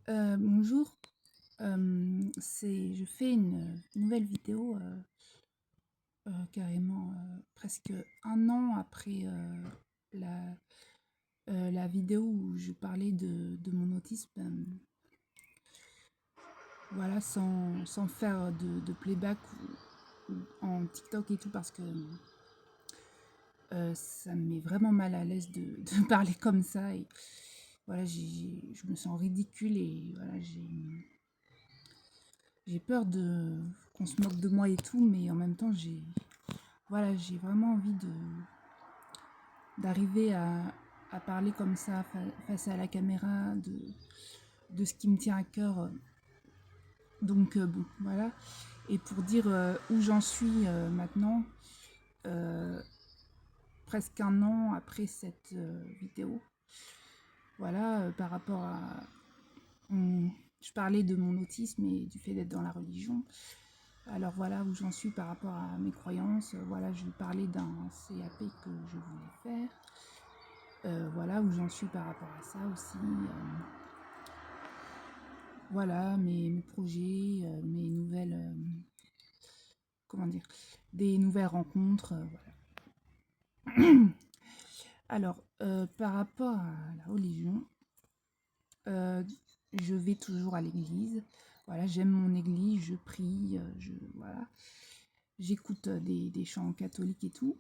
Bonjour, je fais une nouvelle vidéo, carrément, presque un an après, la, la vidéo où je parlais de mon autisme, voilà, sans faire de playback ou en TikTok et tout parce que, ça me met vraiment mal à l'aise de de parler comme ça et voilà, je me sens ridicule et voilà, j'ai peur de qu'on se moque de moi et tout, mais en même temps, voilà, j'ai vraiment envie d'arriver à parler comme ça face à la caméra, de ce qui me tient à cœur. Donc, bon, voilà. Et pour dire où j'en suis maintenant, euh, presque un an après cette vidéo, voilà, par rapport à... je parlais de mon autisme et du fait d'être dans la religion. Alors voilà où j'en suis par rapport à mes croyances. Voilà, je vais parler d'un CAP que je voulais faire. Voilà où j'en suis par rapport à ça aussi. Voilà mes projets, mes nouvelles, comment dire, des nouvelles rencontres. Voilà. Alors, par rapport à la religion, euh, je vais toujours à l'église. Voilà, j'aime mon église, je prie, voilà, j'écoute des chants catholiques et tout.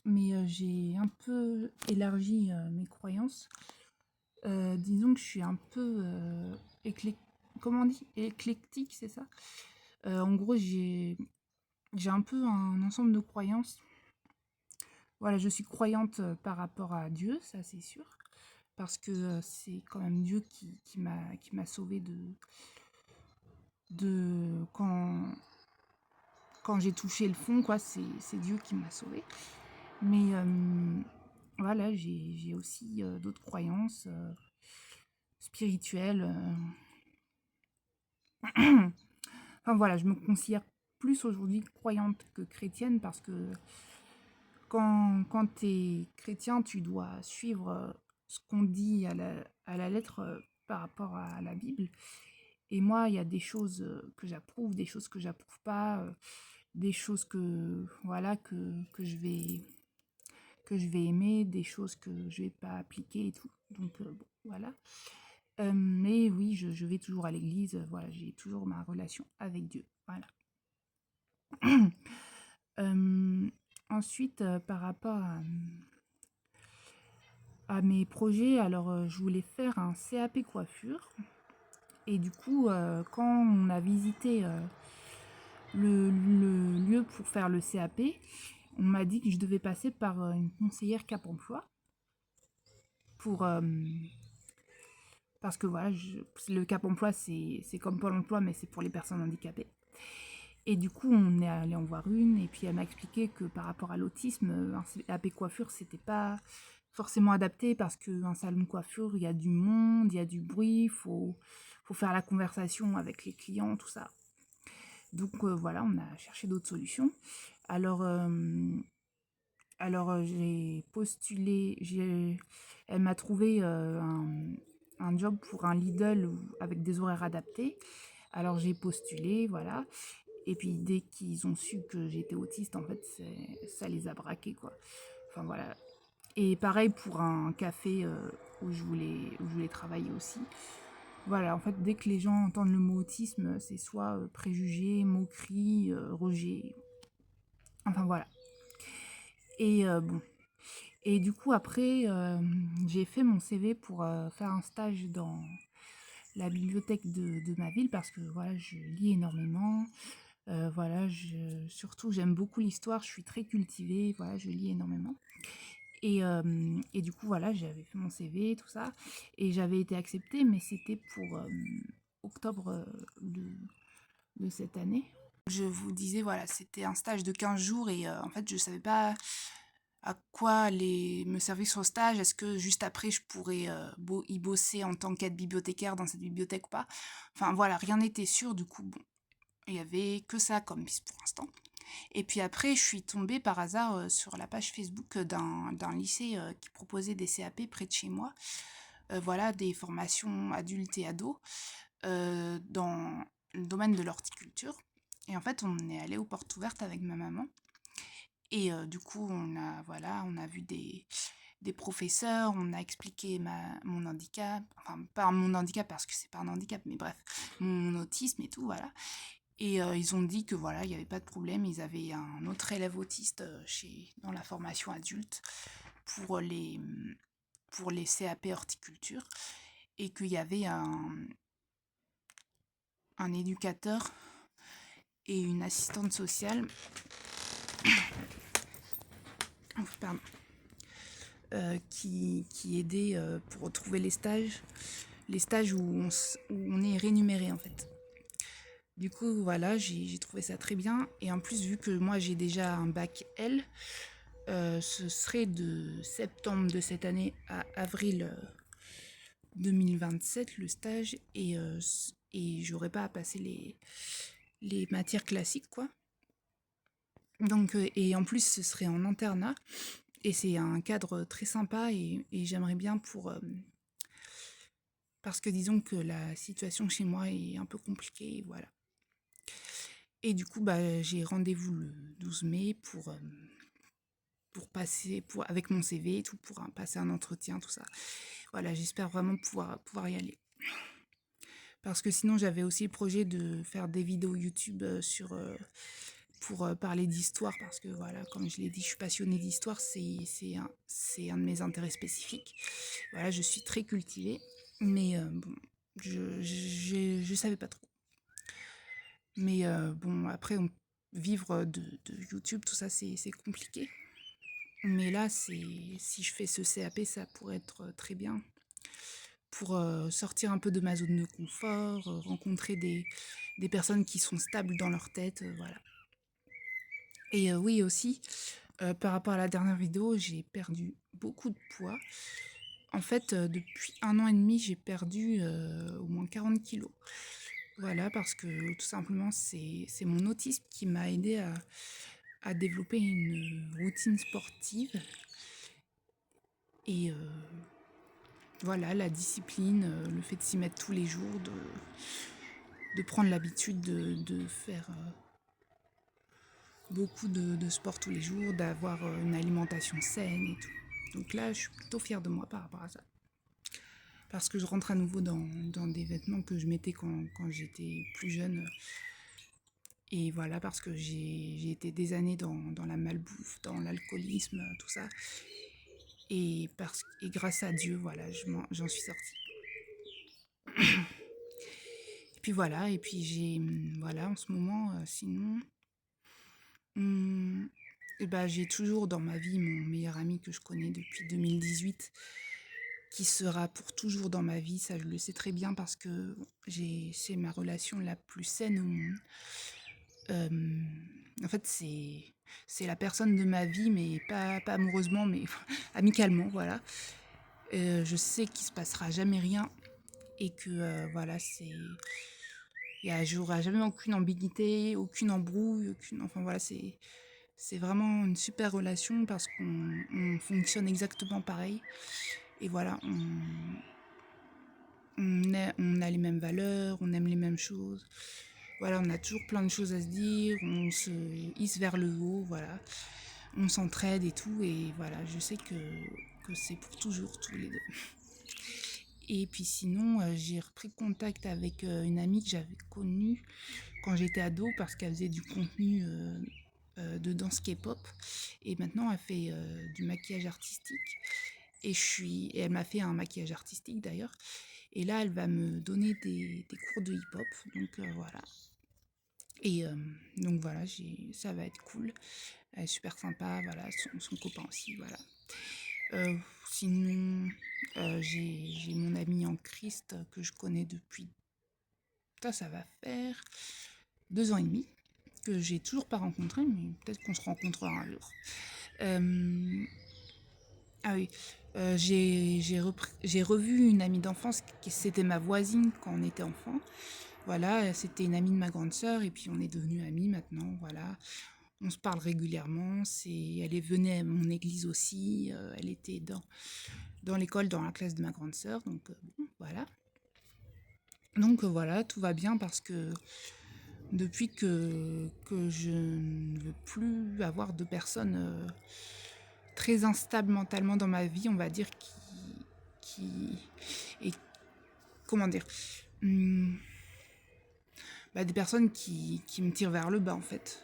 Mais j'ai un peu élargi mes croyances. Disons que je suis un peu comment on dit, éclectique, c'est ça. En gros, j'ai un peu un ensemble de croyances. Voilà, je suis croyante par rapport à Dieu, ça c'est sûr, parce que c'est quand même Dieu qui m'a sauvée de quand j'ai touché le fond, quoi. C'est Dieu qui m'a sauvée. Mais voilà, j'ai aussi d'autres croyances spirituelles. Enfin voilà, je me considère plus aujourd'hui croyante que chrétienne parce que quand tu es chrétien, tu dois suivre ce qu'on dit à la lettre par rapport à la Bible. Et moi, il y a des choses que j'approuve, des choses que j'approuve pas, des choses voilà, que je vais aimer, des choses que je vais pas appliquer et tout. Donc, bon, voilà. Mais oui, je vais toujours à l'église, voilà, j'ai toujours ma relation avec Dieu. Voilà. Euh, ensuite, par rapport à mes projets, alors je voulais faire un CAP coiffure. Et du coup, quand on a visité le lieu pour faire le CAP, on m'a dit que je devais passer par une conseillère Cap Emploi pour, parce que voilà, le Cap Emploi, c'est comme Pôle Emploi, mais c'est pour les personnes handicapées. Et du coup, on est allé en voir une, et puis elle m'a expliqué que par rapport à l'autisme, un CAP coiffure, c'était pas forcément adapté parce qu'un salon de coiffure, il y a du monde, il y a du bruit, faut faire la conversation avec les clients, tout ça. Donc voilà, on a cherché d'autres solutions. Alors, j'ai postulé, elle m'a trouvé un job pour un Lidl avec des horaires adaptés. Alors j'ai postulé, voilà. Et puis dès qu'ils ont su que j'étais autiste, en fait, ça les a braqués, quoi. Enfin voilà. Et pareil pour un café où je voulais travailler aussi. Voilà, en fait, dès que les gens entendent le mot autisme, c'est soit préjugé, moquerie, rejet. Enfin voilà. Et bon. Et du coup, après, j'ai fait mon CV pour faire un stage dans la bibliothèque de ma ville parce que voilà, je lis énormément. Voilà, surtout, j'aime beaucoup l'histoire, je suis très cultivée, voilà, je lis énormément. Et du coup, voilà, j'avais fait mon CV, tout ça, et j'avais été acceptée, mais c'était pour octobre de cette année. Je vous disais, voilà, c'était un stage de 15 jours et en fait, je savais pas à quoi aller me servir sur le stage. Est-ce que juste après, je pourrais y bosser en tant qu'aide bibliothécaire dans cette bibliothèque ou pas? Enfin, voilà, rien n'était sûr, du coup, bon, il y avait que ça comme piste pour l'instant. Et puis après, je suis tombée par hasard sur la page Facebook d'un lycée qui proposait des CAP près de chez moi. Voilà, des formations adultes et ados. dans le domaine de l'horticulture. Et en fait, on est allé aux portes ouvertes avec ma maman. Et du coup, on a vu des professeurs, on a expliqué mon handicap, enfin pas mon handicap parce que c'est pas un handicap, mais bref, mon autisme et tout, voilà. Et ils ont dit que voilà, il n'y avait pas de problème, ils avaient un autre élève autiste dans la formation adulte pour les, pour les CAP horticulture et qu'il y avait un éducateur et une assistante sociale, pardon, qui aidaient pour trouver les stages où on est rémunéré en fait. Du coup, voilà, j'ai trouvé ça très bien. Et en plus, vu que moi j'ai déjà un bac L, ce serait de septembre de cette année à avril 2027 le stage. Et j'aurais pas à passer les matières classiques, quoi. Donc, et en plus, ce serait en internat. Et c'est un cadre très sympa et j'aimerais bien parce que disons que la situation chez moi est un peu compliquée, voilà. Et du coup, bah, j'ai rendez-vous le 12 mai pour passer, avec mon CV et tout, pour passer un entretien, tout ça. Voilà, j'espère vraiment pouvoir y aller. Parce que sinon, j'avais aussi le projet de faire des vidéos YouTube pour parler d'histoire, parce que voilà, comme je l'ai dit, je suis passionnée d'histoire, c'est un de mes intérêts spécifiques. Voilà, je suis très cultivée, mais bon, je savais pas trop. Mais bon, après, vivre de YouTube, tout ça, c'est compliqué. Mais là, si je fais ce CAP, ça pourrait être très bien pour sortir un peu de ma zone de confort, rencontrer des personnes qui sont stables dans leur tête, voilà. Et oui aussi, par rapport à la dernière vidéo, j'ai perdu beaucoup de poids. En fait, depuis 1 an et demi, j'ai perdu au moins 40 kilos. Voilà, parce que tout simplement, c'est mon autisme qui m'a aidé à développer une routine sportive. Et voilà, la discipline, le fait de s'y mettre tous les jours, de prendre l'habitude de faire beaucoup de sport tous les jours, d'avoir une alimentation saine et tout. Donc là, je suis plutôt fière de moi par rapport à ça. Parce que je rentre à nouveau dans des vêtements que je mettais quand j'étais plus jeune. Et voilà, parce que j'ai été des années dans la malbouffe, dans l'alcoolisme, tout ça. Et grâce à Dieu, voilà, j'en suis sortie. Et puis voilà, et puis voilà, en ce moment, sinon, hum, et ben, j'ai toujours dans ma vie mon meilleur ami que je connais depuis 2018, qui sera pour toujours dans ma vie, ça je le sais très bien parce que c'est ma relation la plus saine au monde. En fait, c'est la personne de ma vie, mais pas amoureusement, mais amicalement, voilà. Je sais qu'il se passera jamais rien et que voilà, j'aurai jamais aucune ambiguïté, aucune embrouille, enfin voilà, c'est vraiment une super relation parce qu'on fonctionne exactement pareil. Et voilà, on a les mêmes valeurs, on aime les mêmes choses. Voilà, on a toujours plein de choses à se dire, on se hisse vers le haut, voilà. On s'entraide et tout, et voilà, je sais que c'est pour toujours, tous les deux. Et puis sinon, j'ai repris contact avec une amie que j'avais connue quand j'étais ado parce qu'elle faisait du contenu de danse K-pop. Et maintenant, elle fait du maquillage artistique. Et elle m'a fait un maquillage artistique d'ailleurs. Et là, elle va me donner des cours de hip-hop. Donc voilà. Et donc voilà, ça va être cool. Elle est super sympa, voilà, son copain aussi, voilà. Sinon, j'ai mon ami en Christ que je connais depuis... Ça va faire 2 ans et demi, que j'ai toujours pas rencontré, mais peut-être qu'on se rencontrera un jour. Ah oui, j'ai revu une amie d'enfance, c'était ma voisine quand on était enfant. Voilà, c'était une amie de ma grande sœur et puis on est devenus amis maintenant, voilà. On se parle régulièrement, elle venait à mon église aussi, elle était dans l'école, dans la classe de ma grande sœur, donc bon, voilà. Donc voilà, tout va bien parce que depuis que je ne veux plus avoir de personnes très instables mentalement dans ma vie, on va dire, qui et comment dire, hum, bah, des personnes qui me tirent vers le bas en fait.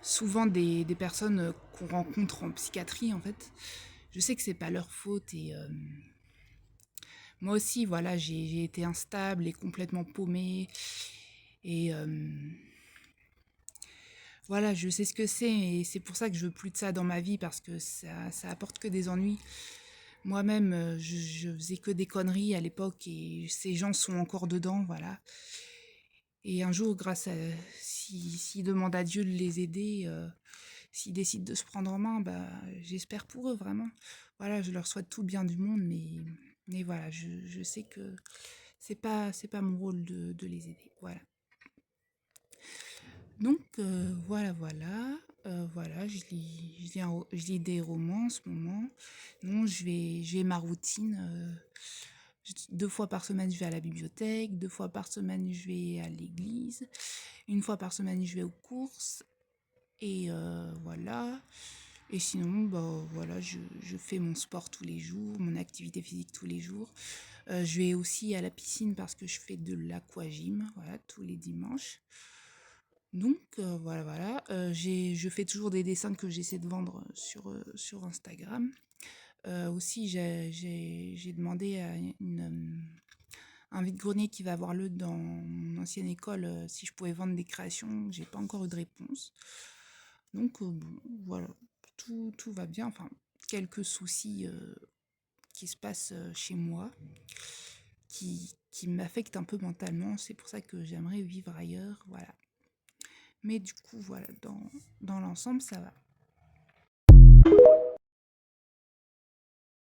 Souvent des personnes qu'on rencontre en psychiatrie en fait. Je sais que c'est pas leur faute et moi aussi voilà j'ai été instable et complètement paumée et voilà je sais ce que c'est et c'est pour ça que je veux plus de ça dans ma vie parce que ça apporte que des ennuis. Moi-même je faisais que des conneries à l'époque et ces gens sont encore dedans voilà. Et un jour grâce à s'ils demandent à Dieu de les aider s'ils décident de se prendre en main, bah, j'espère pour eux vraiment. Voilà, je leur souhaite tout le bien du monde, mais voilà, je sais que c'est pas mon rôle de les aider. Voilà. Donc voilà, je lis des romans en ce moment. Non, je vais ma routine. 2 fois par semaine, je vais à la bibliothèque. 2 fois par semaine, je vais à l'église. 1 fois par semaine, je vais aux courses. Et voilà. Et sinon, bah, voilà, je fais mon sport tous les jours, mon activité physique tous les jours. Je vais aussi à la piscine parce que je fais de l'aquagym, voilà, tous les dimanches. Donc voilà. Je fais toujours des dessins que j'essaie de vendre sur Instagram. Aussi, j'ai demandé à un vide-grenier qui va avoir lieu dans mon ancienne école si je pouvais vendre des créations. J'ai pas encore eu de réponse. Donc bon, voilà, tout va bien. Enfin, quelques soucis qui se passent chez moi, qui m'affectent un peu mentalement. C'est pour ça que j'aimerais vivre ailleurs, voilà. Mais du coup, voilà, dans l'ensemble, ça va.